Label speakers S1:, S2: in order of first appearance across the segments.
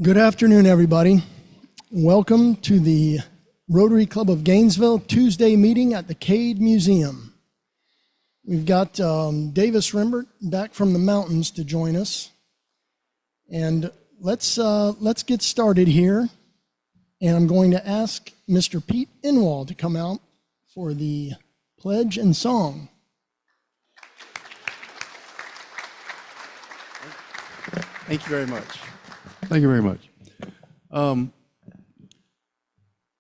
S1: Good afternoon, everybody. Welcome to the Rotary Club of Gainesville Tuesday meeting at the Cade Museum. We've got Davis Rimbert back from the mountains to join us. And let's get started here. And I'm going to ask Mr. Pete Inwall to come out for the pledge and song.
S2: Thank you very much. Thank you very much.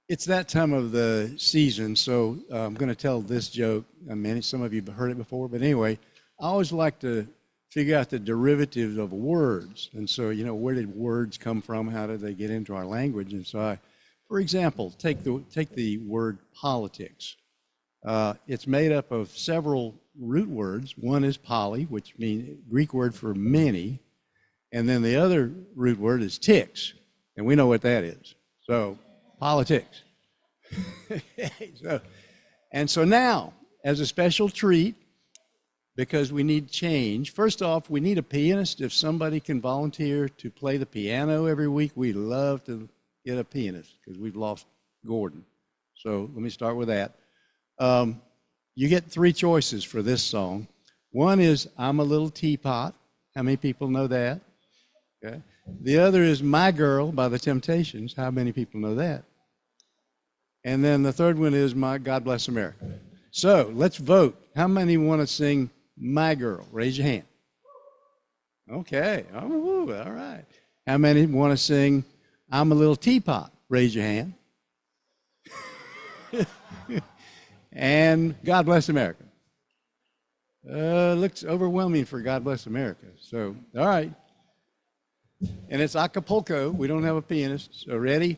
S2: It's that time of the season, so I'm going to tell this joke. I mean, some of you have heard it before, but anyway, I always like to figure out the derivatives of words. And so, you know, where did words come from? How did they get into our language? And so for example, take the word politics. It's made up of several root words. One is poly, which means Greek word for many. And then the other root word is ticks, and we know what that is. So, politics. So now, as a special treat, because we need change, first off, we need a pianist. If somebody can volunteer to play the piano every week, we'd love to get a pianist, because we've lost Gordon. So let me start with that. You get three choices for this song. One is I'm a Little Teapot. How many people know that? Okay. The other is My Girl by the Temptations. How many people know that? And then the third one is My God Bless America. So let's vote. How many want to sing My Girl? Raise your hand. Okay. Oh, all right. How many want to sing I'm a Little Teapot? Raise your hand. And God Bless America. Looks overwhelming for God Bless America. So, all right. And it's Acapulco. We don't have a pianist. So ready?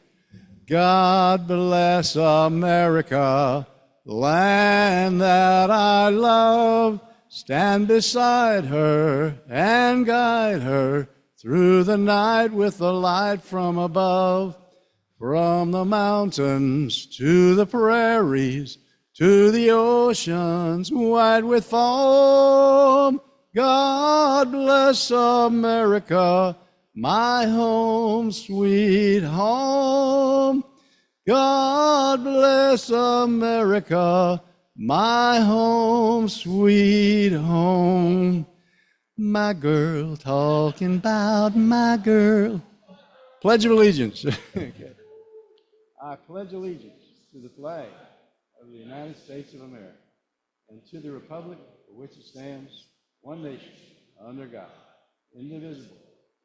S2: God bless America, land that I love. Stand beside her and guide her through the night with the light from above. From the mountains to the prairies, to the oceans white with foam. God bless America, my home, sweet home. God bless America, my home, sweet home. My girl, talking about my girl. Pledge of allegiance. Okay. I pledge allegiance to the flag of the United States of America and to the republic for which it stands, one nation, under God, indivisible,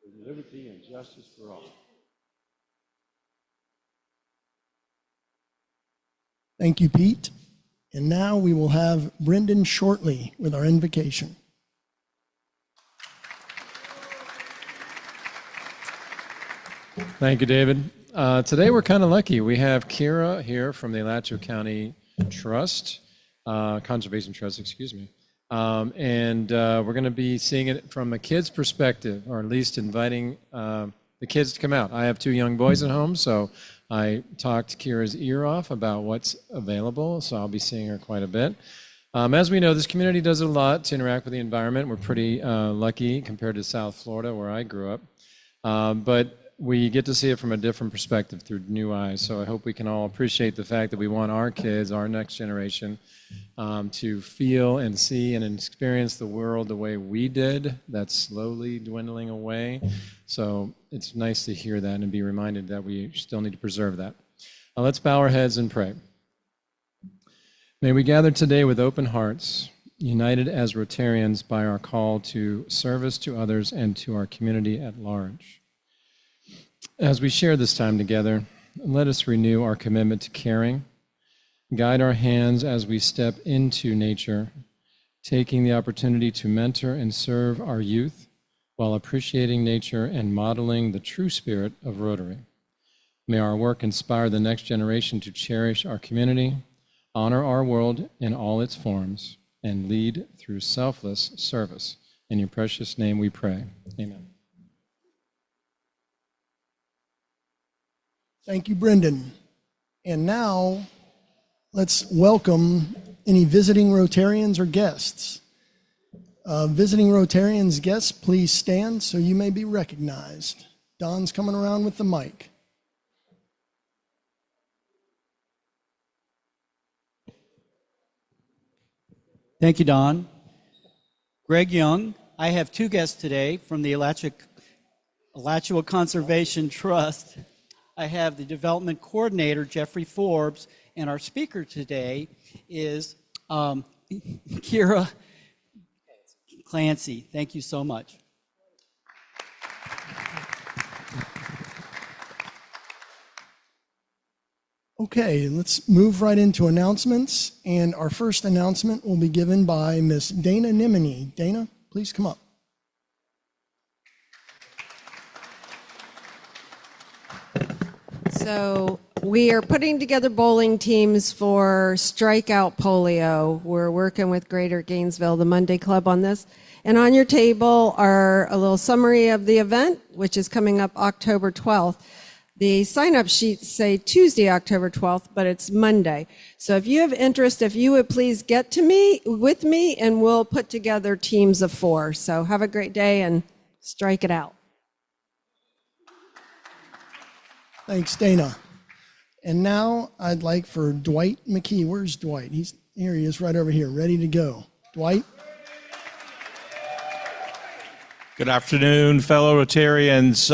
S2: with liberty and justice for all.
S1: Thank you, Pete. And now we will have Brendan shortly with our invocation.
S3: Thank you, David. Today we're kind of lucky. We have Keara here from the Alachua County Trust, Conservation Trust, excuse me. And we're going to be seeing it from a kid's perspective, or at least inviting the kids to come out. I have two young boys at home, so I talked Keara's ear off about what's available, so I'll be seeing her quite a bit. As we know, this community does a lot to interact with the environment. We're pretty lucky compared to South Florida, where I grew up. But we get to see it from a different perspective through new eyes. So I hope we can all appreciate the fact that we want our kids, our next generation, to feel and see and experience the world the way we did. That's slowly dwindling away. So it's nice to hear that and be reminded that we still need to preserve that. Let's bow our heads and pray. May we gather today with open hearts, united as Rotarians by our call to service to others and to our community at large. As we share this time together, let us renew our commitment to caring, guide our hands as we step into nature, taking the opportunity to mentor and serve our youth while appreciating nature and modeling the true spirit of Rotary. May our work inspire the next generation to cherish our community, honor our world in all its forms, and lead through selfless service. In your precious name we pray. Amen.
S1: Thank you, Brendan. And now, let's welcome any visiting Rotarians or guests. Visiting Rotarians guests, please stand so you may be recognized. Don's coming around with the mic.
S4: Thank you, Don. Greg Young. I have two guests today from the Alachua Conservation Trust. I have the development coordinator, Jeffrey Forbes, and our speaker today is Keara Clancy. Thank you so much.
S1: Okay, let's move right into announcements. And our first announcement will be given by Miss Dana Nimini. Dana, please come up.
S5: So we are putting together bowling teams for Strikeout Polio. We're working with Greater Gainesville, the Monday Club, on this. And on your table are a little summary of the event, which is coming up October 12th. The sign-up sheets say Tuesday, October 12th, but it's Monday. So if you have interest, if you would please get to me, with me, and we'll put together teams of 4. So have a great day and strike it out.
S1: Thanks, Dana. And now I'd like for Dwight McKee. Where's Dwight? Here he is right over here, ready to go. Dwight?
S6: Good afternoon, fellow Rotarians.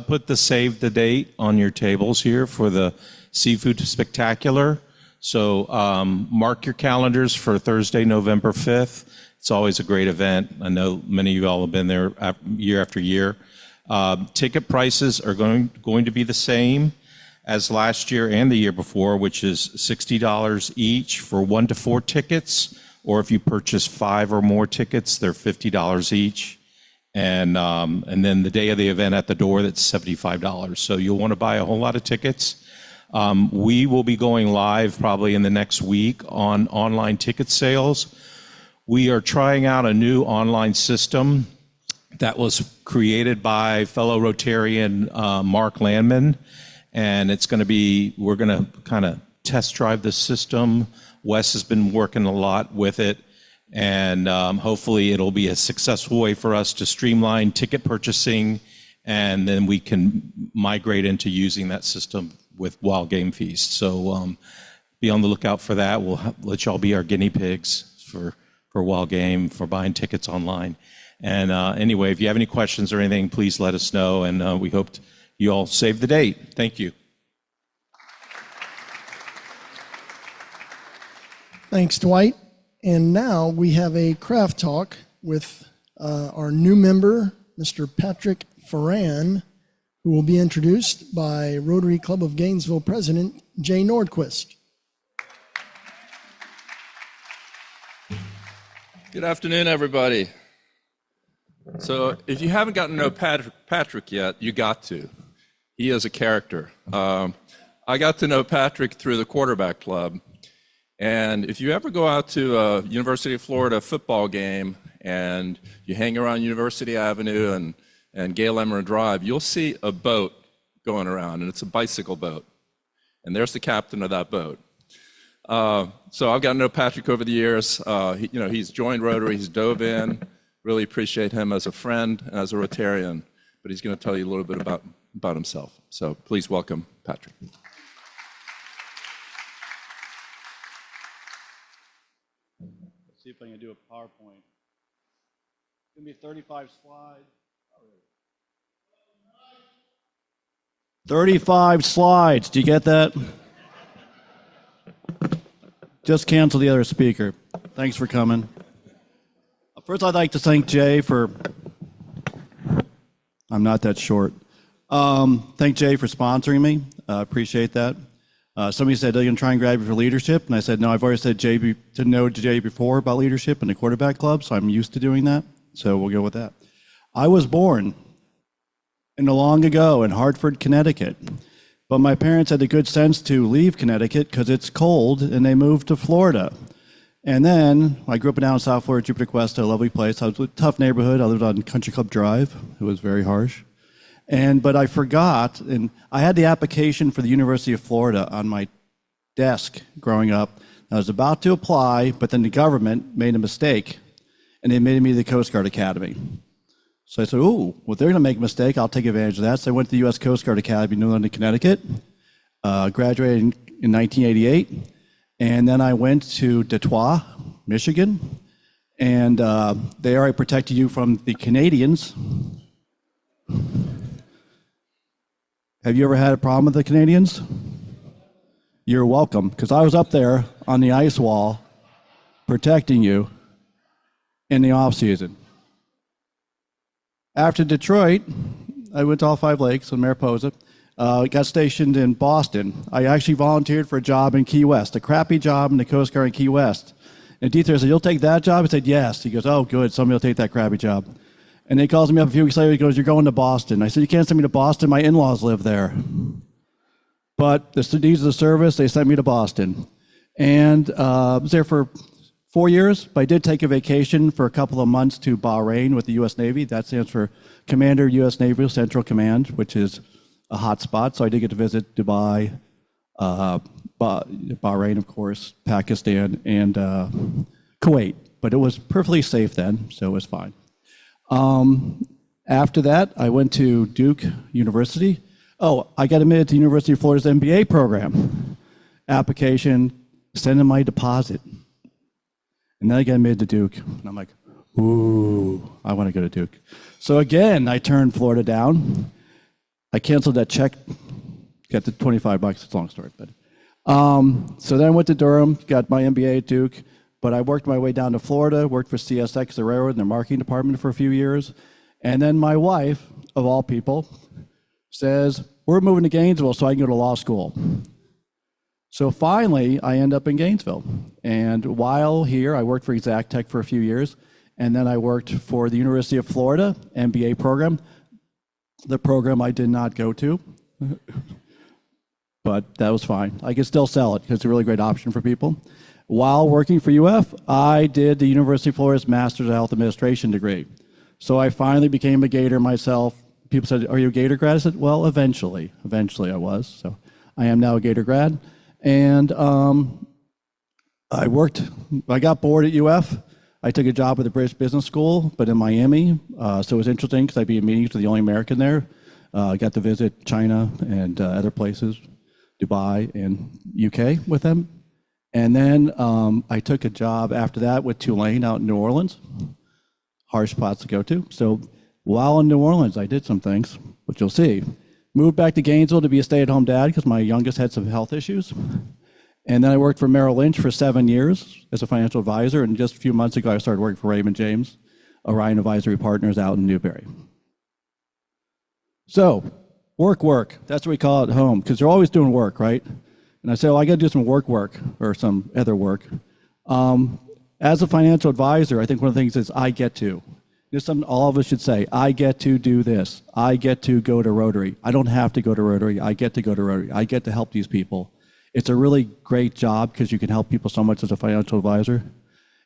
S6: Put the save the date on your tables here for the Seafood Spectacular. So mark your calendars for Thursday, November 5th. It's always a great event. I know many of you all have been there year after year. Ticket prices are going to be the same as last year and the year before, which is $60 each for 1 to 4 tickets, or if you purchase 5 or more tickets, they're $50 each. And then the day of the event at the door, that's $75. So you'll want to buy a whole lot of tickets. We will be going live probably in the next week on online ticket sales. We are trying out a new online system that was created by fellow Rotarian Mark Landman. And we're going to kind of test drive the system. Wes has been working a lot with it. And hopefully it'll be a successful way for us to streamline ticket purchasing, and then we can migrate into using that system with Wild Game Feast. So be on the lookout for that. We'll let y'all be our guinea pigs for Wild Game, for buying tickets online. And anyway, if you have any questions or anything, please let us know, and we hope you all save the date. Thank you.
S1: Thanks, Dwight. And now we have a craft talk with our new member, Mr. Patrick Ferran, who will be introduced by Rotary Club of Gainesville President Jay Nordquist.
S7: Good afternoon, everybody. So if you haven't gotten to know Patrick yet, you got to. He is a character. I got to know Patrick through the quarterback club. And if you ever go out to a University of Florida football game and you hang around University Avenue and Gale Emerald Drive, you'll see a boat going around, and it's a bicycle boat. And there's the captain of that boat. So I've gotten to know Patrick over the years. He's joined Rotary, he's dove in. Really appreciate him as a friend and as a Rotarian. But he's going to tell you a little bit about himself. So please welcome Patrick.
S4: See if I can do a PowerPoint. It's going to be 35 slides. 35 slides. Do you get that? Just cancel the other speaker. Thanks for coming. First, I'd like to thank Jay for... I'm not that short. Thank Jay for sponsoring me. Appreciate that. Somebody said, they're going to try and grab you for leadership. And I said, no, I've already said Jay before about leadership in the quarterback club, so I'm used to doing that. So we'll go with that. I was born in the long ago in Hartford, Connecticut. But my parents had the good sense to leave Connecticut because it's cold, and they moved to Florida. And then I grew up down in South Florida, Jupiter Cuesta, a lovely place. I was in a tough neighborhood. I lived on Country Club Drive. It was very harsh. But I forgot, and I had the application for the University of Florida on my desk growing up. I was about to apply, but then the government made a mistake, and they made me the Coast Guard Academy. So I said, "Ooh, well, they're going to make a mistake. I'll take advantage of that." So I went to the U.S. Coast Guard Academy in New London, Connecticut, graduated in 1988, and then I went to Detroit, Michigan, and there I protected you from the Canadians. Have you ever had a problem with the Canadians? You're welcome, because I was up there on the ice wall protecting you in the off season. After Detroit, I went to all 5 lakes in Mariposa. Got stationed in Boston. I actually volunteered for a job in Key West, a crappy job in the Coast Guard in Key West. And Dieter said, "You'll take that job?" I said, "Yes." He goes, "Oh, good, somebody will take that crappy job." And he calls me up a few weeks later, he goes, "You're going to Boston." I said, "You can't send me to Boston, my in-laws live there." But the needs of the service, they sent me to Boston. And I was there for 4 years, but I did take a vacation for a couple of months to Bahrain with the U.S. Navy. That stands for Commander U.S. Navy Central Command, which is a hot spot. So I did get to visit Dubai, Bahrain, of course, Pakistan, and Kuwait. But it was perfectly safe then, so it was fine. After that, I went to Duke University. Oh, I got admitted to University of Florida's MBA program. Application, send in my deposit. And then I got admitted to Duke. And I'm like, ooh, I want to go to Duke. So again, I turned Florida down. I canceled that check, got the $25, it's a long story. But so then I went to Durham, got my MBA at Duke, but I worked my way down to Florida, worked for CSX, the railroad, in their marketing department for a few years. And then my wife, of all people, says, "We're moving to Gainesville so I can go to law school." So finally, I end up in Gainesville. And while here, I worked for Exactech for a few years, and then I worked for the University of Florida MBA program, the program I did not go to, but that was fine. I could still sell it because it's a really great option for people. While working for UF, I did the University of Florida's Master's of Health Administration degree. So I finally became a Gator myself. People said, "Are you a Gator grad?" I said, "Well, eventually I was." So I am now a Gator grad. And I got bored at UF. I took a job at the British Business School, but in Miami. So it was interesting because I'd be in meetings with the only American there. I got to visit China and other places, Dubai and UK with them. And then I took a job after that with Tulane out in New Orleans. Harsh spots to go to. So while in New Orleans, I did some things, which you'll see. Moved back to Gainesville to be a stay-at-home dad because my youngest had some health issues. And then I worked for Merrill Lynch for 7 years as a financial advisor. And just a few months ago, I started working for Raymond James, Orion Advisory Partners out in Newberry. So work. That's what we call it at home because they're always doing work, right? And I say, well, I got to do some work or some other work. As a financial advisor, I think one of the things is I get to. There's something all of us should say. I get to do this. I get to go to Rotary. I don't have to go to Rotary. I get to go to Rotary. I get to help these people. It's a really great job because you can help people so much as a financial advisor.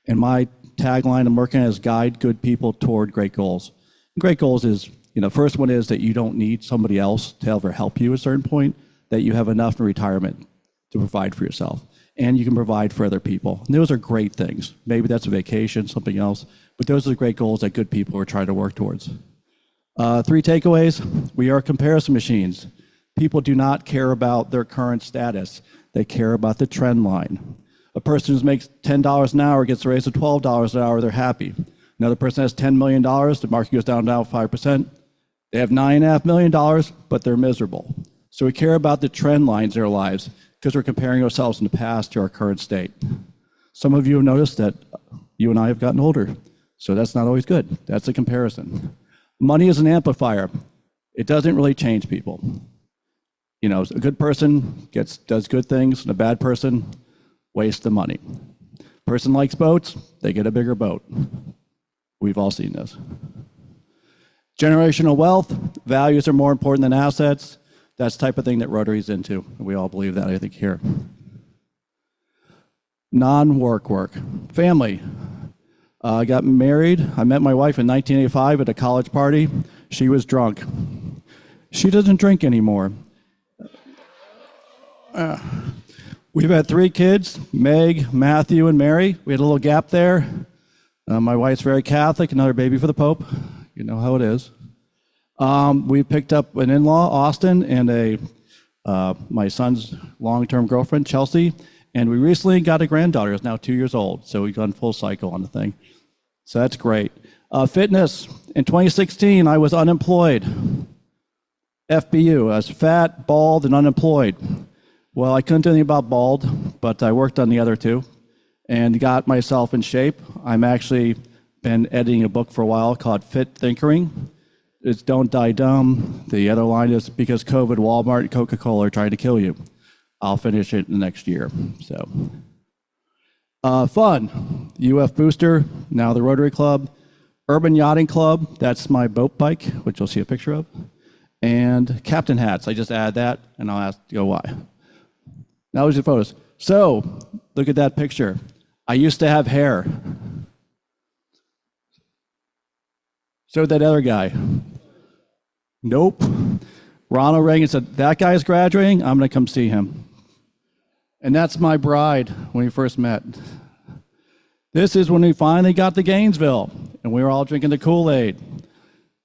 S4: And my tagline I'm working at is guide good people toward great goals. And great goals is, first one is that you don't need somebody else to ever help you at a certain point, that you have enough in retirement to provide for yourself. And you can provide for other people. And those are great things. Maybe that's a vacation, something else. But those are the great goals that good people are trying to work towards. 3 takeaways. We are comparison machines. People do not care about their current status. They care about the trend line. A person who makes $10 an hour gets a raise of $12 an hour, they're happy. Another person has $10 million, the market goes down 5%. They have $9.5 million, but they're miserable. So we care about the trend lines in our lives because we're comparing ourselves in the past to our current state. Some of you have noticed that you and I have gotten older. So that's not always good. That's a comparison. Money is an amplifier. It doesn't really change people. A good person does good things, and a bad person wastes the money. Person likes boats, they get a bigger boat. We've all seen this. Generational wealth, values are more important than assets. That's the type of thing that Rotary's into. We all believe that, I think, here. Non-work. Family. I got married. I met my wife in 1985 at a college party. She was drunk. She doesn't drink anymore. We've had 3 kids, Meg, Matthew, and Mary. We had a little gap there. My wife's very Catholic, another baby for the Pope. You know how it is. We picked up an in-law, Austin, and my son's long-term girlfriend, Chelsea, and we recently got a granddaughter who's now 2 years old, so we've gone full cycle on the thing. So that's great. Fitness. In 2016, I was unemployed. FBU. I was fat, bald, and unemployed. Well, I couldn't do anything about bald, but I worked on the other two and got myself in shape. I'm actually been editing a book for a while called Fit Thinkering. It's Don't Die Dumb. The other line is because COVID, Walmart, and Coca-Cola are trying to kill you. I'll finish it in the next year. So, fun. UF Booster, now the Rotary Club. Urban Yachting Club, that's my boat bike, which you'll see a picture of. And captain hats, I just add that, and I'll ask you why. Now there's your photos. So, look at that picture. I used to have hair. So that other guy. Nope. Ronald Reagan said, that guy's graduating, I'm going to come see him. And that's my bride when we first met. This is when we finally got to Gainesville, and we were all drinking the Kool-Aid,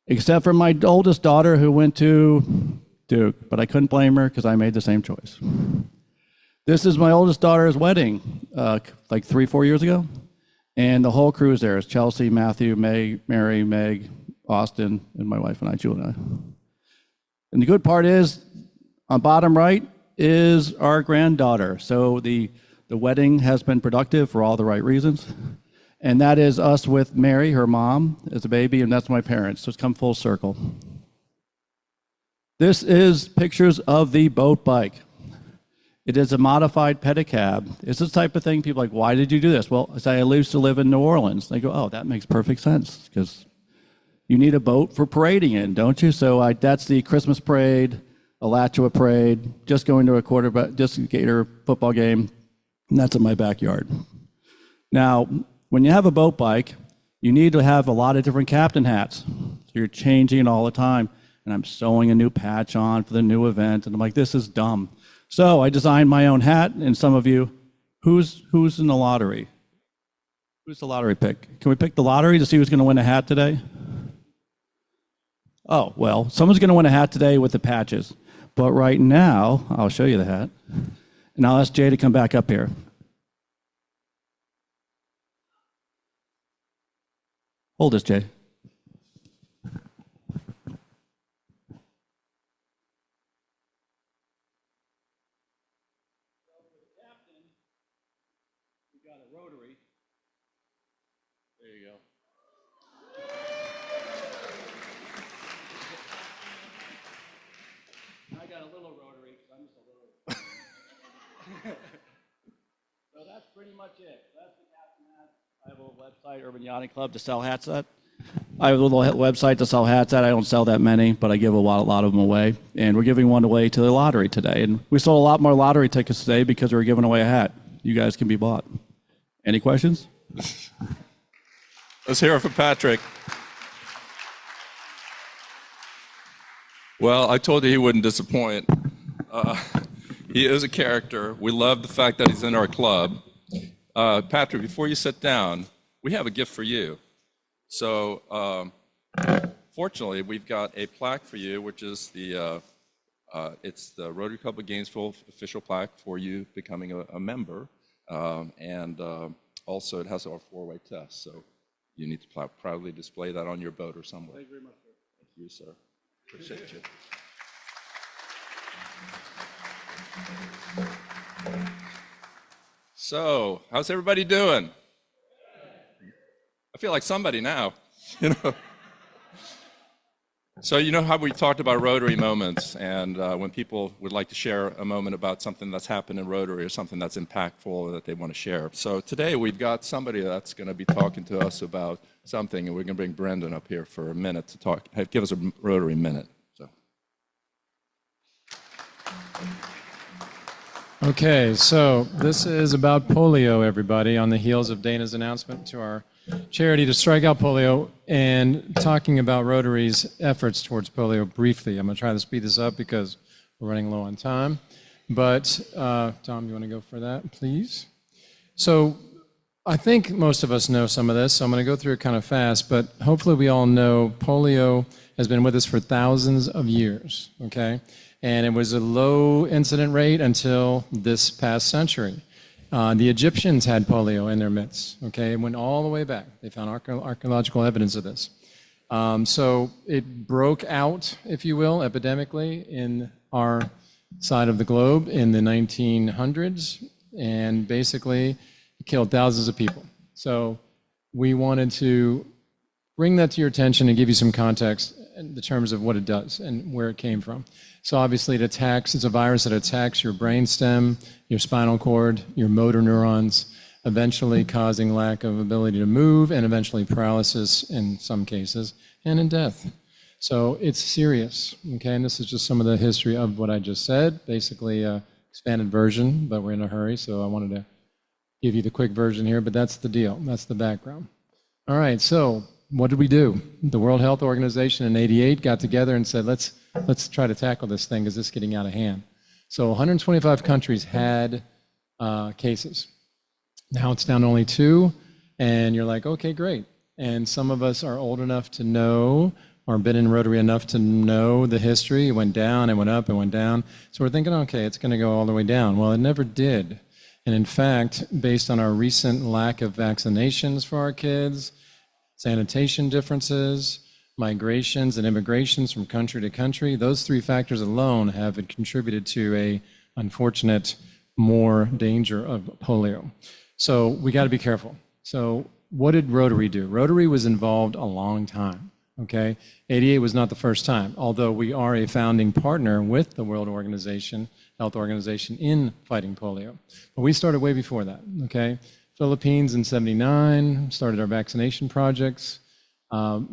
S4: except for my oldest daughter who went to Duke, but I couldn't blame her because I made the same choice. This is my oldest daughter's wedding, like 3-4 years ago, and the whole crew is there. It's Chelsea, Matthew, Mary, Meg, Austin, and my wife and I, Julie and I. And the good part is, on bottom right is our granddaughter. So the wedding has been productive for all the right reasons. And that is us with Mary, her mom, as a baby, and that's my parents. So it's come full circle. This is pictures of the boat bike. It is a modified pedicab. It's this type of thing people are like, why did you do this? Well, I used to live in New Orleans. They go, oh, that makes perfect sense, because you need a boat for parading in, don't you? So that's the Christmas parade, Alachua parade, just going to just a Gator football game, and that's in my backyard. Now, when you have a boat bike, you need to have a lot of different captain hats. So you're changing it all the time. And I'm sewing a new patch on for the new event, and I'm like, this is dumb. So I designed my own hat, and some of you, who's in the lottery? Who's the lottery pick? Can we pick the lottery to see who's going to win a hat today? Oh, well, someone's going to win a hat today with the patches. But right now, I'll show you the hat. And I'll ask Jay to come back up here. Hold this, Jay. We got a Rotary. There you go. I got a little Rotary because I'm just a little. So that's pretty much it. That's the captain hat. I have a little website, Urban Yachting Club, to sell hats at. I have a little website to sell hats at. I don't sell that many, but I give a lot of them away. And we're giving one away to the lottery today. And we sold a lot more lottery tickets today because we were giving away a hat. You guys can be bought. Any questions?
S7: Let's hear it for Patrick. Well, I told you he wouldn't disappoint. He is a character. We love the fact that he's in our club. Patrick, before you sit down, we have a gift for you. So, fortunately, we've got a plaque for you, which is it's the Rotary Club of Gainesville official plaque for you becoming a member. Also, it has our 4-way test. So, you need to proudly display that on your boat or somewhere. Thank you very much, sir. Thank you, sir. Appreciate you. So, how's everybody doing? I feel like somebody now, you know. So you know how we talked about Rotary moments, and when people would like to share a moment about something that's happened in Rotary or something that's impactful or that they want to share. So today we've got somebody that's going to be talking to us about something, and we're going to bring Brendan up here for a minute to talk. Give us a Rotary minute. So.
S3: Okay, so this is about polio, everybody, on the heels of Dana's announcement to our charity to strike out polio, and talking about Rotary's efforts towards polio briefly. I'm going to try to speed this up because we're running low on time. But, Tom, you want to go for that, please? So I think most of us know some of this, so I'm going to go through it kind of fast, but hopefully we all know polio has been with us for thousands of years, okay? And it was a low incident rate until this past century. The Egyptians had polio in their midst, okay? It went all the way back. They found archaeological evidence of this. So it broke out, if you will, epidemically in our side of the globe in the 1900s, and basically it killed thousands of people. So we wanted to bring that to your attention and give you some context in the terms of what it does and where it came from. So obviously it's a virus that attacks your brainstem, your spinal cord, your motor neurons, eventually causing lack of ability to move and eventually paralysis in some cases and in death. So it's serious, okay? And this is just some of the history of what I just said, basically expanded version, but we're in a hurry, so I wanted to give you the quick version here, but that's the deal. That's the background. All right, so what did we do? The World Health Organization in '88 got together and said, let's try to tackle this thing because it's getting out of hand. So 125 countries had cases. Now it's down to only 2, and you're like, okay, great. And some of us are old enough to know or been in Rotary enough to know the history. It went down, it went up, it went down. So we're thinking, okay, it's going to go all the way down. Well, it never did. And in fact, based on our recent lack of vaccinations for our kids, sanitation differences, migrations and immigrations from country to country, those 3 factors alone have contributed to a unfortunate more danger of polio. So we got to be careful. So what did Rotary do? Rotary was involved a long time, okay? '88 was not the first time, although we are a founding partner with the World Health Organization in fighting polio. But we started way before that, okay? Philippines in '79, started our vaccination projects.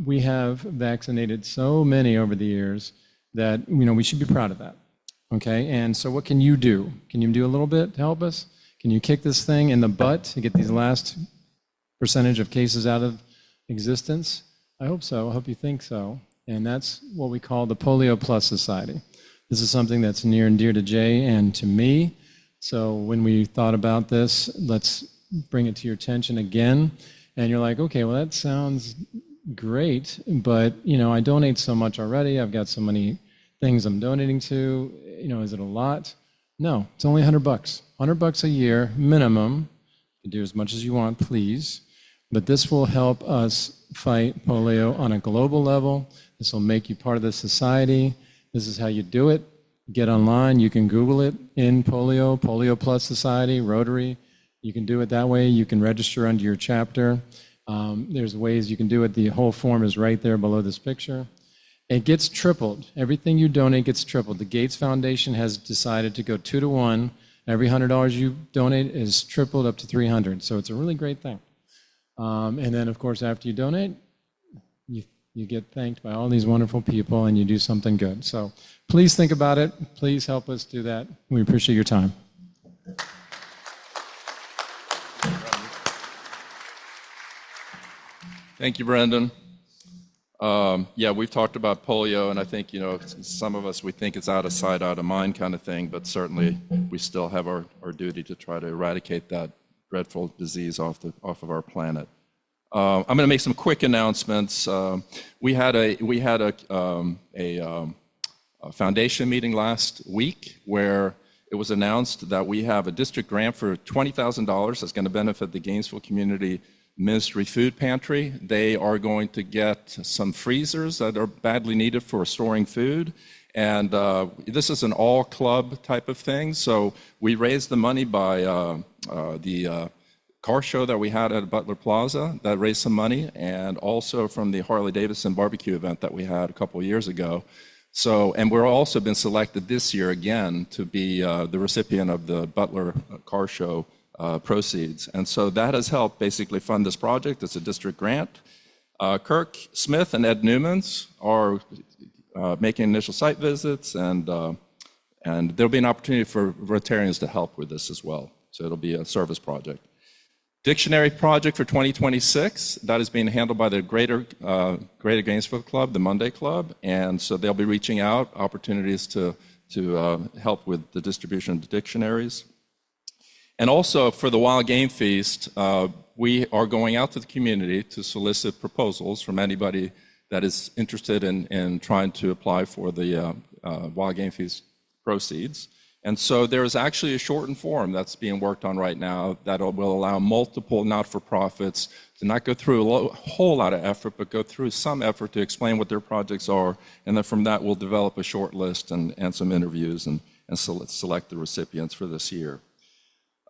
S3: We have vaccinated so many over the years that, we should be proud of that, okay? And so what can you do? Can you do a little bit to help us? Can you kick this thing in the butt to get these last percentage of cases out of existence? I hope so. I hope you think so. And that's what we call the Polio Plus Society. This is something that's near and dear to Jay and to me. So when we thought about this, let's bring it to your attention again. And you're like, okay, well, that sounds great, but, I donate so much already. I've got so many things I'm donating to. Is it a lot? No, it's only $100. $100 a year minimum. You can do as much as you want, please. But this will help us fight polio on a global level. This will make you part of the society. This is how you do it. Get online. You can Google it in Polio Plus Society, Rotary. You can do it that way. You can register under your chapter. There's ways you can do it. The whole form is right there below this picture. It gets tripled. Everything you donate gets tripled. The Gates Foundation has decided to go 2 to 1. Every $100 you donate is tripled up to $300. So it's a really great thing. And then, of course, after you donate, you get thanked by all these wonderful people and you do something good. So please think about it. Please help us do that. We appreciate your time.
S7: Thank you, Brendan. We've talked about polio, and I think, some of us, we think it's out of sight, out of mind kind of thing, but certainly we still have our duty to try to eradicate that dreadful disease off of our planet. I'm going to make some quick announcements. We had a foundation meeting last week where it was announced that we have a district grant for $20,000 that's going to benefit the Gainesville Community Ministry Food Pantry. They are going to get some freezers that are badly needed for storing food. And this is an all-club type of thing. So we raised the money by the car show that we had at Butler Plaza. That raised some money. And also from the Harley-Davidson barbecue event that we had a couple of years ago. So, and we're also been selected this year again to be the recipient of the Butler car show proceeds. And so that has helped basically fund this project. It's a district grant. Kirk Smith and Ed Newmans are making initial site visits, and there'll be an opportunity for Rotarians to help with this as well. So it'll be a service project. Dictionary project for 2026, that is being handled by the Greater Gainesville Club, the Monday Club, and so they'll be reaching out, opportunities to help with the distribution of the dictionaries. And also for the Wild Game Feast, we are going out to the community to solicit proposals from anybody that is interested in trying to apply for the Wild Game Feast proceeds. And so there is actually a shortened form that's being worked on right now that will allow multiple not-for-profits to not go through a whole lot of effort, but go through some effort to explain what their projects are. And then from that, we'll develop a short list and some interviews and select the recipients for this year.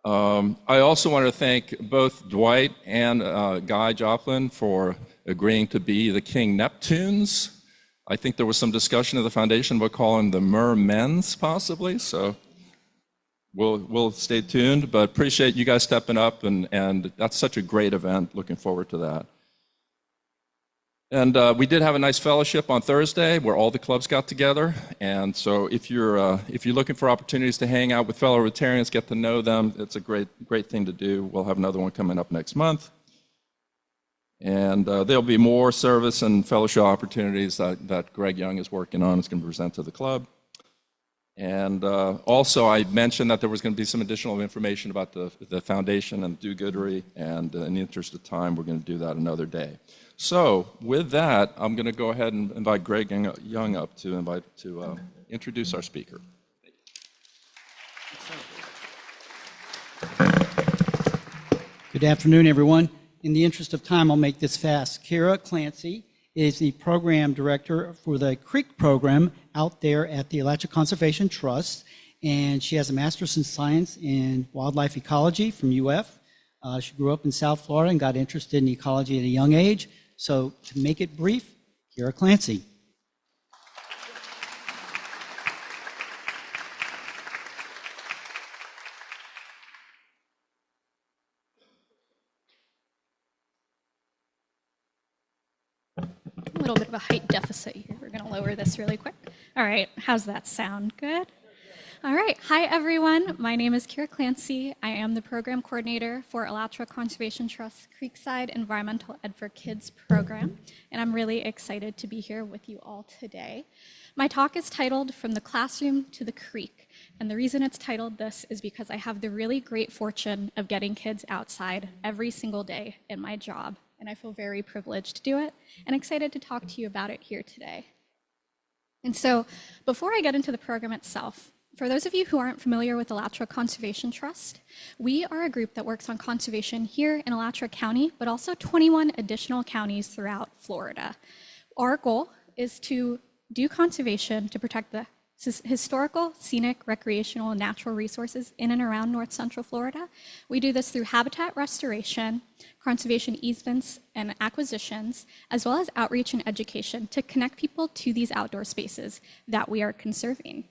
S7: I also want to thank both Dwight and Guy Joplin for agreeing to be the King Neptunes. I think there was some discussion of the foundation about calling them mermen's possibly, so we'll stay tuned, but appreciate you guys stepping up, and that's such a great event. Looking forward to that. And we did have a nice fellowship on Thursday where all the clubs got together, and so if you're looking for opportunities to hang out with fellow Rotarians, get to know them, it's a great thing to do. We'll have another one coming up next month. And there'll be more service and fellowship opportunities that Greg Young is working on. It's going to present to the club. And also, I mentioned that there was going to be some additional information about the foundation and do-goodery, and in the interest of time, we're going to do that another day. So with that, I'm going to go ahead and invite Greg Young up to introduce our speaker.
S8: Good afternoon, everyone. In the interest of time, I'll make this fast. Keara Clancy is the program director for the CrEEK program out there at the Alachua Conservation Trust, and she has a master's in science in wildlife ecology from UF. She grew up in South Florida and got interested in ecology at a young age. So to make it brief, Keara Clancy.
S9: A little bit of a height deficit here. We're going to lower this really quick. All right, how's that sound? Good? All right, hi everyone. My name is Keara Clancy. I am the program coordinator for Alachua Conservation Trust Creekside Environmental Ed for Kids program, and I'm really excited to be here with you all today. My talk is titled From the Classroom to the Creek, and the reason it's titled this is because I have the really great fortune of getting kids outside every single day in my job, and I feel very privileged to do it and excited to talk to you about it here today. And so before I get into the program itself, for those of you who aren't familiar with Alachua Conservation Trust, we are a group that works on conservation here in Alachua County, but also 21 additional counties throughout Florida. Our goal is to do conservation to protect the historical, scenic, recreational, and natural resources in and around North Central Florida. We do this through habitat restoration, conservation easements and acquisitions, as well as outreach and education to connect people to these outdoor spaces that we are conserving.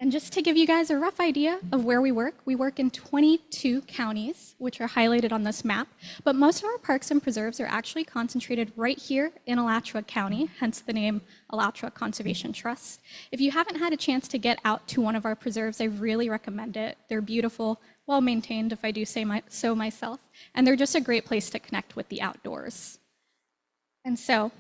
S9: And just to give you guys a rough idea of where we work in 22 counties, which are highlighted on this map, but most of our parks and preserves are actually concentrated right here in Alachua County, hence the name Alachua Conservation Trust. If you haven't had a chance to get out to one of our preserves, I really recommend it. They're beautiful, well-maintained, if I do say so myself, and they're just a great place to connect with the outdoors. And so,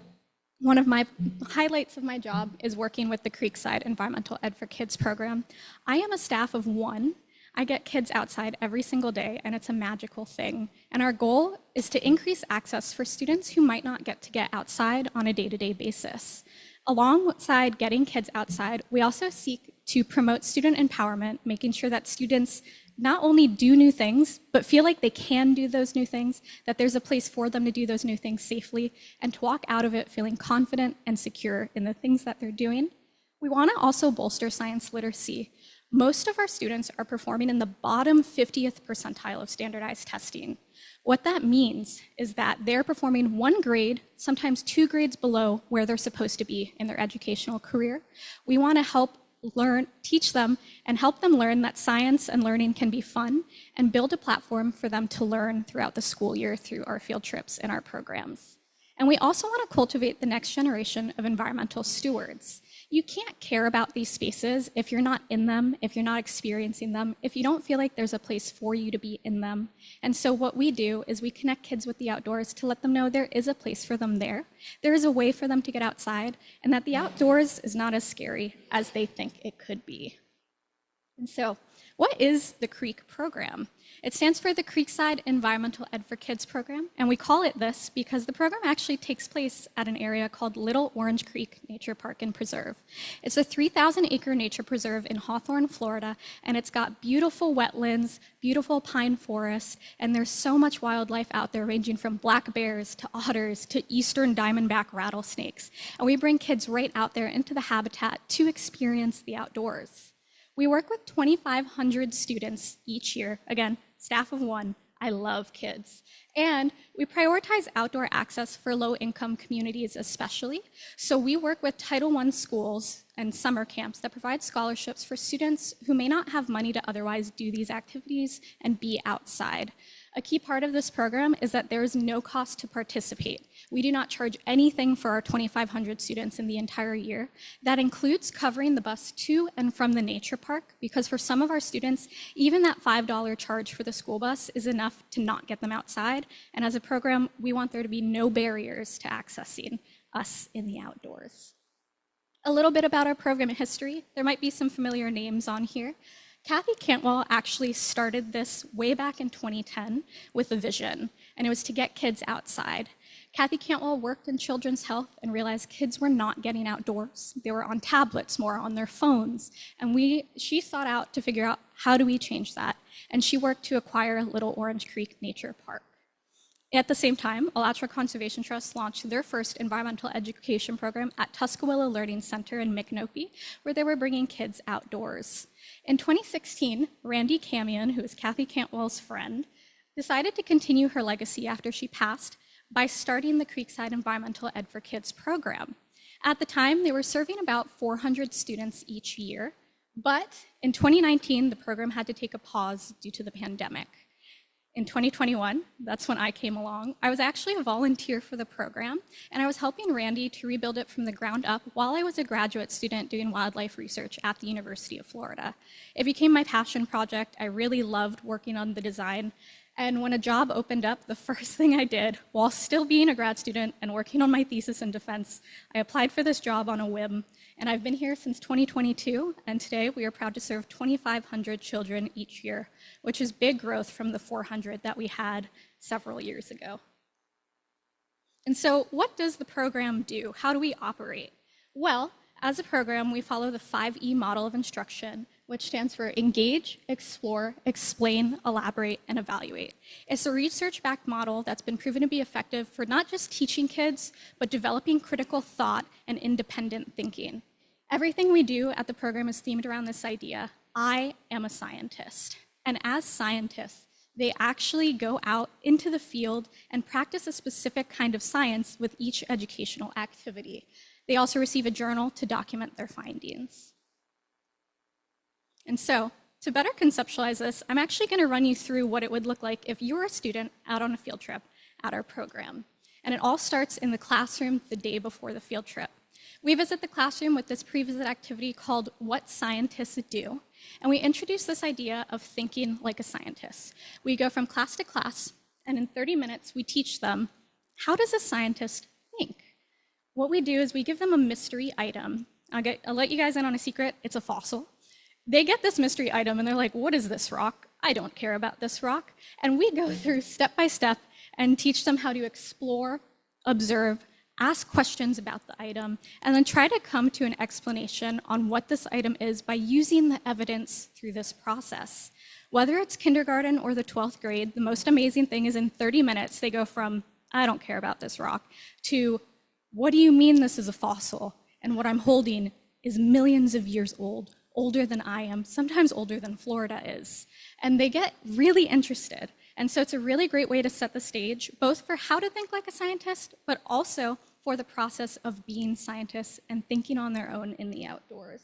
S9: one of my highlights of my job is working with the Creekside Environmental Ed for Kids program. I am a staff of one. I get kids outside every single day, and it's a magical thing. And our goal is to increase access for students who might not get to get outside on a day-to-day basis. Alongside getting kids outside, we also seek to promote student empowerment, making sure that students not only do new things, but feel like they can do those new things, that there's a place for them to do those new things safely, and to walk out of it feeling confident and secure in the things that they're doing. We want to also bolster science literacy. Most of our students are performing in the bottom 50th percentile of standardized testing. What that means is that they're performing one grade, sometimes 2 grades below where they're supposed to be in their educational career. We want to help teach them and help them learn that science and learning can be fun, and build a platform for them to learn throughout the school year through our field trips and our programs. And we also want to cultivate the next generation of environmental stewards. You can't care about these spaces if you're not in them, if you're not experiencing them, if you don't feel like there's a place for you to be in them. And so what we do is we connect kids with the outdoors to let them know there is a place for them there. There is a way for them to get outside, and that the outdoors is not as scary as they think it could be. And so, what is the CrEEK program? It stands for the Creekside Environmental Ed for Kids program, and we call it this because the program actually takes place at an area called Little Orange Creek Nature Park and Preserve. It's a 3,000-acre nature preserve in Hawthorne, Florida, and it's got beautiful wetlands, beautiful pine forests, and there's so much wildlife out there ranging from black bears to otters to eastern diamondback rattlesnakes. And we bring kids right out there into the habitat to experience the outdoors. We work with 2,500 students each year. Again, staff of one. I love kids. And we prioritize outdoor access for low-income communities especially. So we work with Title I schools and summer camps that provide scholarships for students who may not have money to otherwise do these activities and be outside. A key part of this program is that there is no cost to participate. We do not charge anything for our 2,500 students in the entire year. That includes covering the bus to and from the nature park, because for some of our students, even that $5 charge for the school bus is enough to not get them outside. And as a program, we want there to be no barriers to accessing us in the outdoors. A little bit about our program history. There might be some familiar names on here. Kathy Cantwell actually started this way back in 2010 with a vision, and it was to get kids outside. Kathy Cantwell worked in children's health and realized kids were not getting outdoors. They were on tablets, more on their phones. And she sought out to figure out how do we change that. And she worked to acquire Little Orange Creek Nature Park. At the same time, Alachua Conservation Trust launched their first environmental education program at Tuscaloosa Learning Center in Micanopy, where they were bringing kids outdoors. In 2016, Randy Camion, who is Kathy Cantwell's friend, decided to continue her legacy after she passed by starting the Creekside Environmental Ed for Kids program. At the time, they were serving about 400 students each year, but in 2019, the program had to take a pause due to the pandemic. In 2021, that's when I came along. I was actually a volunteer for the program, and I was helping Randy to rebuild it from the ground up while I was a graduate student doing wildlife research at the University of Florida. It became my passion project. I really loved working on the design, and when a job opened up, the first thing I did, while still being a grad student and working on my thesis in defense, I applied for this job on a whim, and I've been here since 2022, and today we are proud to serve 2,500 children each year, which is big growth from the 400 that we had several years ago. And so what does the program do? How do we operate? Well, as a program, we follow the 5E model of instruction, which stands for engage, explore, explain, elaborate, and evaluate. It's a research-backed model that's been proven to be effective for not just teaching kids, but developing critical thought and independent thinking. Everything we do at the program is themed around this idea: I am a scientist. And as scientists, they actually go out into the field and practice a specific kind of science with each educational activity. They also receive a journal to document their findings. And so, to better conceptualize this, I'm actually going to run you through what it would look like if you were a student out on a field trip at our program. And it all starts in the classroom the day before the field trip. We visit the classroom with this pre-visit activity called What Scientists Do, and we introduce this idea of thinking like a scientist. We go from class to class, and in 30 minutes, we teach them, how does a scientist think? What we do is we give them a mystery item. I'll let you guys in on a secret. It's a fossil. They get this mystery item, and they're like, what is this rock? I don't care about this rock. And we go through step by step and teach them how to explore, observe, ask questions about the item, and then try to come to an explanation on what this item is by using the evidence through this process. Whether it's kindergarten or the 12th grade, the most amazing thing is in 30 minutes, they go from, I don't care about this rock, to, what do you mean this is a fossil? And what I'm holding is millions of years old, older than I am, sometimes older than Florida is. And they get really interested. And so it's a really great way to set the stage, both for how to think like a scientist, but also for the process of being scientists and thinking on their own in the outdoors.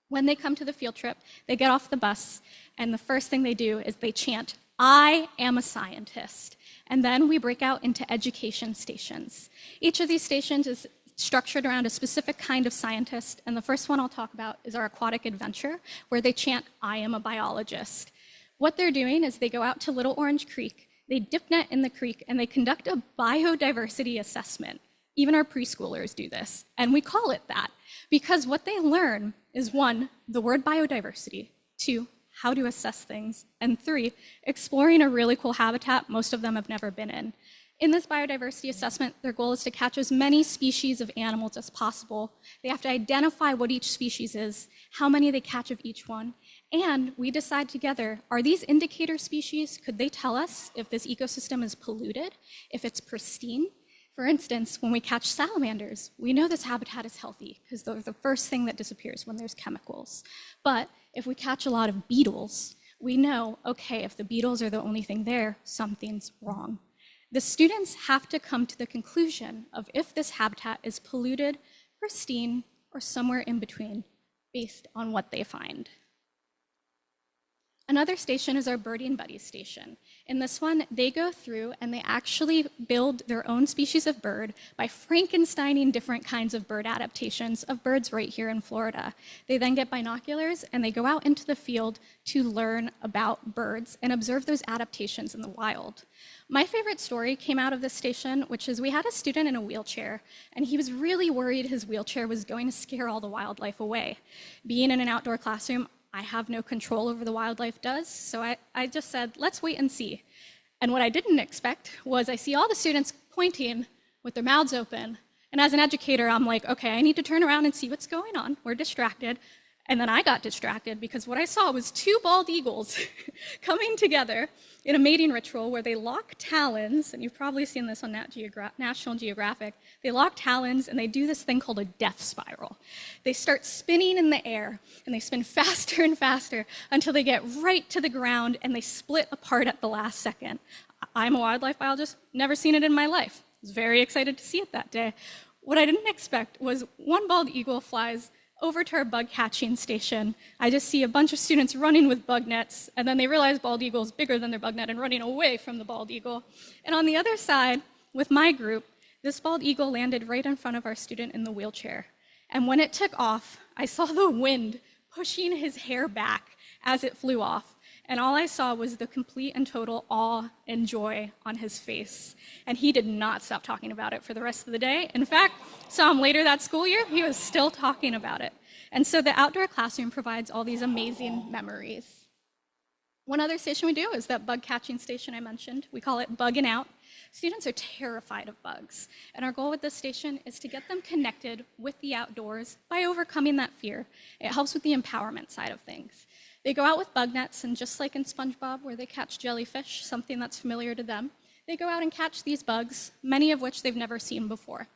S9: When they come to the field trip, they get off the bus, and the first thing they do is they chant, I am a scientist. And then we break out into education stations. Each of these stations is structured around a specific kind of scientist, and the first one I'll talk about is our aquatic adventure, where they chant, I am a biologist. What they're doing is they go out to Little Orange Creek, they dip net in the creek, and they conduct a biodiversity assessment. Even our preschoolers do this, and we call it that because what they learn is 1, the word biodiversity, 2, how to assess things, and 3, exploring a really cool habitat most of them have never been in. In this biodiversity assessment, their goal is to catch as many species of animals as possible. They have to identify what each species is, how many they catch of each one, and we decide together, are these indicator species? Could they tell us if this ecosystem is polluted, if it's pristine? For instance, when we catch salamanders, we know this habitat is healthy because they're the first thing that disappears when there's chemicals. But if we catch a lot of beetles, we know, okay, if the beetles are the only thing there, something's wrong. The students have to come to the conclusion of if this habitat is polluted, pristine, or somewhere in between based on what they find. Another station is our Birding Buddies station. In this one, they go through and they actually build their own species of bird by Frankensteining different kinds of bird adaptations of birds right here in Florida. They then get binoculars and they go out into the field to learn about birds and observe those adaptations in the wild. My favorite story came out of this station, which is we had a student in a wheelchair, and he was really worried his wheelchair was going to scare all the wildlife away. Being in an outdoor classroom, I have no control over the wildlife does, so I just said, let's wait and see. And what I didn't expect was I see all the students pointing with their mouths open, and as an educator, I'm like, okay, I need to turn around and see what's going on. We're distracted. And then I got distracted because what I saw was 2 bald eagles coming together in a mating ritual where they lock talons, and you've probably seen this on National Geographic. They lock talons and they do this thing called a death spiral. They start spinning in the air and they spin faster and faster until they get right to the ground and they split apart at the last second. I'm a wildlife biologist, never seen it in my life. I was very excited to see it that day. What I didn't expect was one bald eagle flies over to our bug catching station. I just see a bunch of students running with bug nets, and then they realize bald eagle is bigger than their bug net and running away from the bald eagle. And on the other side, with my group, this bald eagle landed right in front of our student in the wheelchair. And when it took off, I saw the wind pushing his hair back as it flew off. And all I saw was the complete and total awe and joy on his face. And he did not stop talking about it for the rest of the day. In fact, saw him later that school year, he was still talking about it. And so the outdoor classroom provides all these amazing memories. One other station we do is that bug catching station I mentioned. We call it Bugging Out. Students are terrified of bugs. And our goal with this station is to get them connected with the outdoors by overcoming that fear. It helps with the empowerment side of things. They go out with bug nets, and just like in SpongeBob where they catch jellyfish, something that's familiar to them, they go out and catch these bugs, many of which they've never seen before.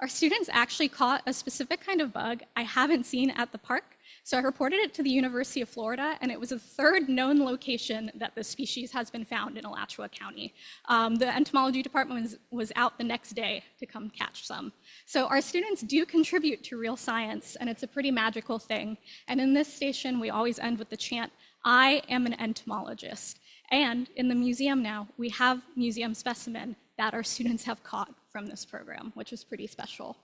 S9: Our students actually caught a specific kind of bug I haven't seen at the park, so I reported it to the University of Florida, and it was the 3rd known location that this species has been found in Alachua County. The entomology department was out the next day to come catch some. So our students do contribute to real science, and it's a pretty magical thing. And in this station, we always end with the chant, I am an entomologist. And in the museum now, we have museum specimen that our students have caught from this program, which is pretty special.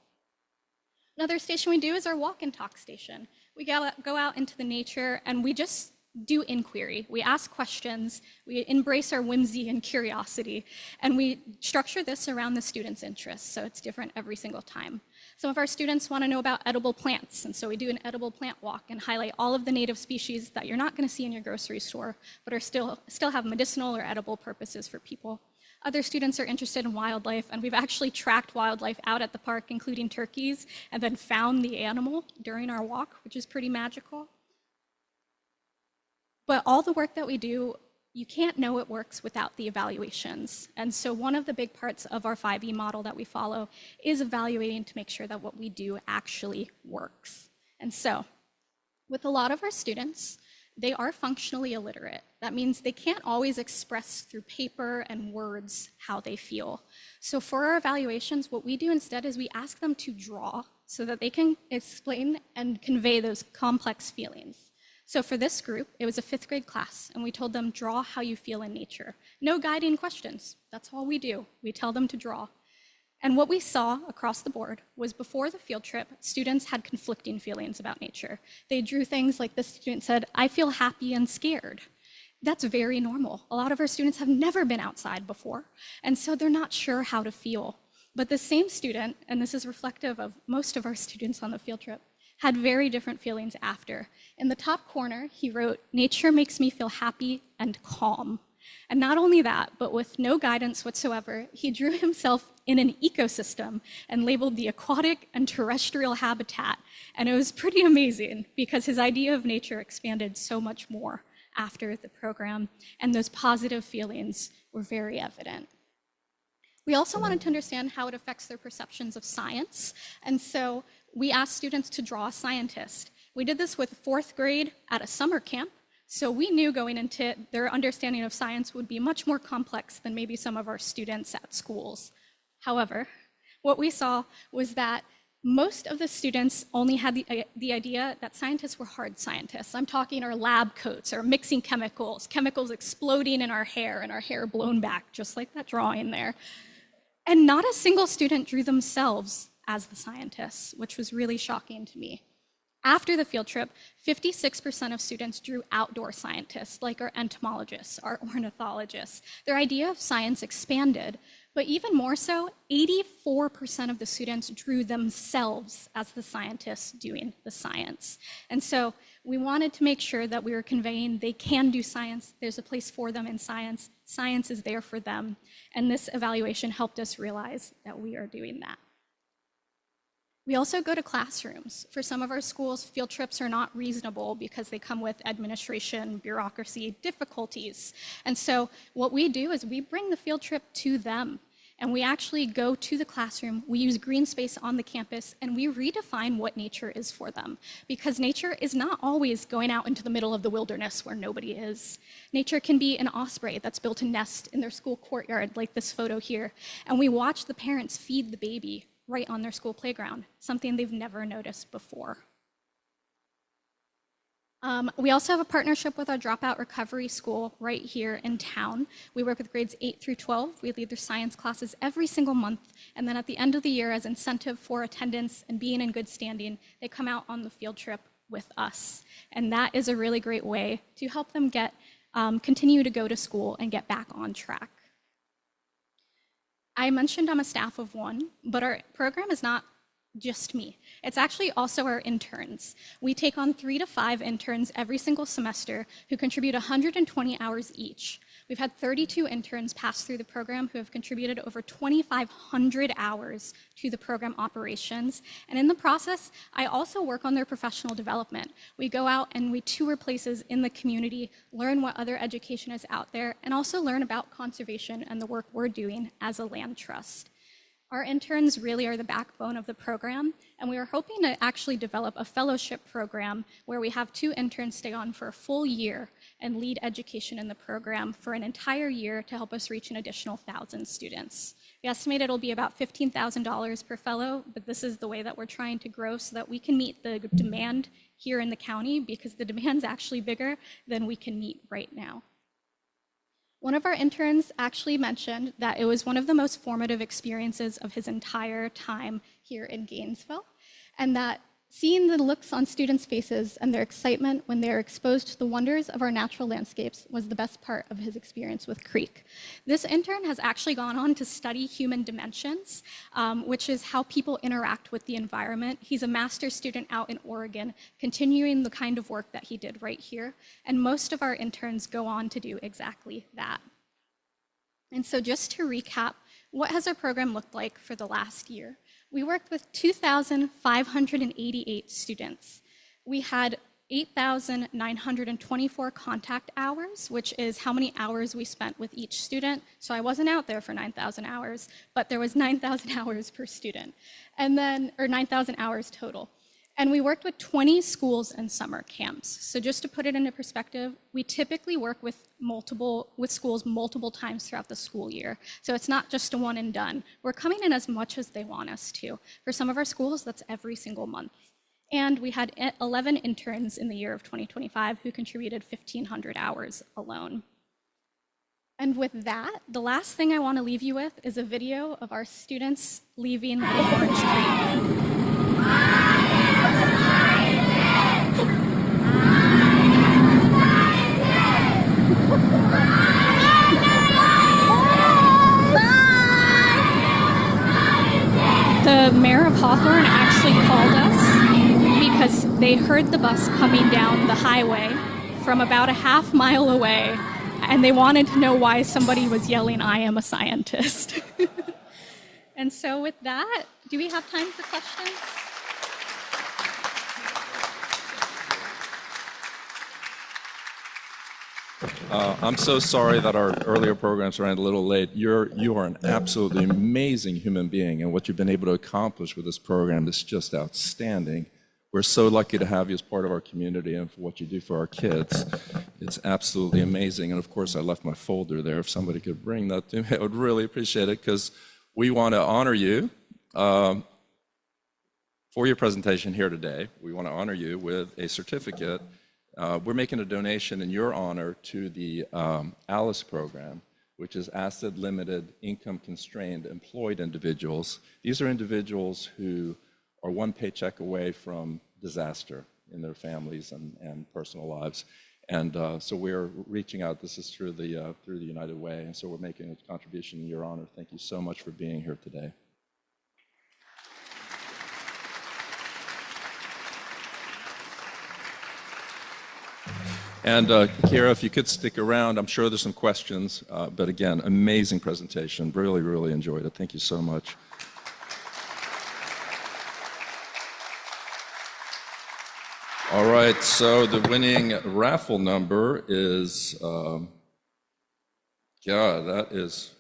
S9: Another station we do is our walk and talk station. We go out into the nature and we just do inquiry. We ask questions, we embrace our whimsy and curiosity, and we structure this around the students' interests, so it's different every single time. Some of our students want to know about edible plants, and so we do an edible plant walk and highlight all of the native species that you're not going to see in your grocery store, but are still have medicinal or edible purposes for people. Other students are interested in wildlife, and we've actually tracked wildlife out at the park, including turkeys, and then found the animal during our walk, which is pretty magical. But all the work that we do, you can't know it works without the evaluations. And so one of the big parts of our 5E model that we follow is evaluating to make sure that what we do actually works. And so with a lot of our students, they are functionally illiterate. That means they can't always express through paper and words how they feel. So for our evaluations, what we do instead is we ask them to draw so that they can explain and convey those complex feelings. So for this group, it was a 5th grade class, and we told them, draw how you feel in nature. No guiding questions, that's all we do. We tell them to draw. And what we saw across the board was before the field trip, students had conflicting feelings about nature. They drew things like this student said, I feel happy and scared. That's very normal. A lot of our students have never been outside before, and so they're not sure how to feel. But the same student, and this is reflective of most of our students on the field trip, had very different feelings after. In the top corner, he wrote, "Nature makes me feel happy and calm." And not only that, but with no guidance whatsoever, he drew himself in an ecosystem and labeled the aquatic and terrestrial habitat. And it was pretty amazing because his idea of nature expanded so much more after the program, and those positive feelings were very evident. We also wanted to understand how it affects their perceptions of science, and so we asked students to draw a scientist. We did this with 4th grade at a summer camp, so we knew going into it, their understanding of science would be much more complex than maybe some of our students at schools. However, what we saw was that most of the students only had the idea that scientists were hard scientists. I'm talking our lab coats or mixing chemicals, chemicals exploding in our hair and our hair blown back, just like that drawing there. And not a single student drew themselves as the scientists, which was really shocking to me. After the field trip, 56% of students drew outdoor scientists, like our entomologists, our ornithologists. Their idea of science expanded, but even more so, 84% of the students drew themselves as the scientists doing the science. And so we wanted to make sure that we were conveying they can do science, there's a place for them in science, science is there for them, and this evaluation helped us realize that we are doing that. We also go to classrooms. For some of our schools, field trips are not reasonable because they come with administration, bureaucracy, difficulties. And so what we do is we bring the field trip to them, and we actually go to the classroom, we use green space on the campus, and we redefine what nature is for them. Because nature is not always going out into the middle of the wilderness where nobody is. Nature can be an osprey that's built a nest in their school courtyard, like this photo here, and we watch the parents feed the baby right on their school playground, something they've never noticed before. We also have a partnership with our dropout recovery school right here in town. We work with grades 8 through 12. We lead their science classes every single month. And then at the end of the year, as incentive for attendance and being in good standing, they come out on the field trip with us. And that is a really great way to help them continue to go to school and get back on track. I mentioned I'm a staff of one, but our program is not just me. It's actually also our interns. We take on 3 to 5 interns every single semester who contribute 120 hours each. We've had 32 interns pass through the program who have contributed over 2,500 hours to the program operations. And in the process, I also work on their professional development. We go out and we tour places in the community, learn what other education is out there, and also learn about conservation and the work we're doing as a land trust. Our interns really are the backbone of the program, and we are hoping to actually develop a fellowship program where we have 2 interns stay on for a full year and lead education in the program for an entire year to help us reach an additional 1,000 students. We estimate it'll be about $15,000 per fellow, but this is the way that we're trying to grow so that we can meet the demand here in the county, because the demand's actually bigger than we can meet right now. One of our interns actually mentioned that it was one of the most formative experiences of his entire time here in Gainesville, and that seeing the looks on students' faces and their excitement when they are exposed to the wonders of our natural landscapes was the best part of his experience with CrEEK. This intern has actually gone on to study human dimensions, which is how people interact with the environment. He's a master's student out in Oregon, continuing the kind of work that he did right here, and most of our interns go on to do exactly that. And so just to recap, what has our program looked like for the last year? We worked with 2,588 students. We had 8,924 contact hours, which is how many hours we spent with each student. So I wasn't out there for 9,000 hours, but there was 9,000 hours per student, and then, or 9,000 hours total. And we worked with 20 schools and summer camps. So just to put it into perspective, we typically work with schools multiple times throughout the school year. So it's not just a one and done. We're coming in as much as they want us to. For some of our schools, that's every single month. And we had 11 interns in the year of 2025 who contributed 1,500 hours alone. And with that, the last thing I want to leave you with is a video of our students leaving the Orange Creek. because they heard the bus coming down the highway from about a half mile away, and they wanted to know why somebody was yelling, "I am a scientist." And so with that, do we have time for questions?
S7: I'm so sorry that our earlier programs ran a little late. You are an absolutely amazing human being, and what you've been able to accomplish with this program is just outstanding. We're so lucky to have you as part of our community and for what you do for our kids. It's absolutely amazing. And of course, I left my folder there. If somebody could bring that to me, I would really appreciate it, because we want to honor you for your presentation here today. We want to honor you with a certificate. We're making a donation in your honor to the ALICE program, which is Asset Limited Income Constrained Employed Individuals. These are individuals who are one paycheck away from disaster in their families and personal lives. And so we're reaching out. This is through the United Way, and so we're making a contribution in your honor. Thank you so much for being here today. And Keara, if you could stick around, I'm sure there's some questions, but again, amazing presentation. Really, really enjoyed it. Thank you so much. All right, so the winning raffle number is, that is,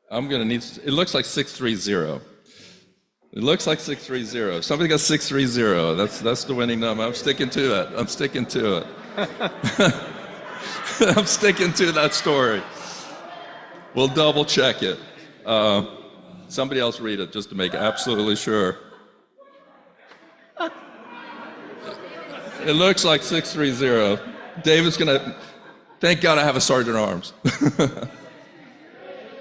S7: I'm gonna need, it looks like 630. It looks like 630. Somebody got 630. That's the winning number. I'm sticking to it. I'm sticking to it. I'm sticking to that story. We'll double check it. Somebody else read it just to make absolutely sure. It looks like 630. David's gonna, thank God I have a sergeant at arms.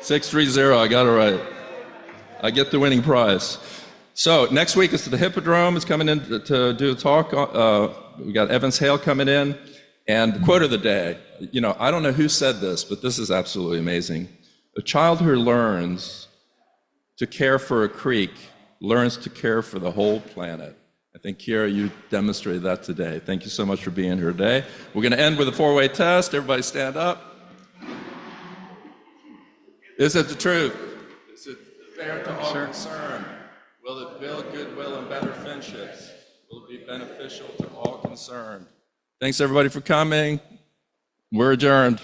S7: 630, I got it right. I get the winning prize. So next week is the Hippodrome is coming in to do a talk. We got Evans Hale coming in, and the quote of the day. You know, I don't know who said this, but this is absolutely amazing. A child who learns to care for a creek learns to care for the whole planet. I think, Keara, you demonstrated that today. Thank you so much for being here today. We're going to end with a four-way test. Everybody stand up. Is it the truth? Is it fair to all concerned? Will it build goodwill and better friendships? Will it be beneficial to all concerned? Thanks, everybody, for coming. We're adjourned.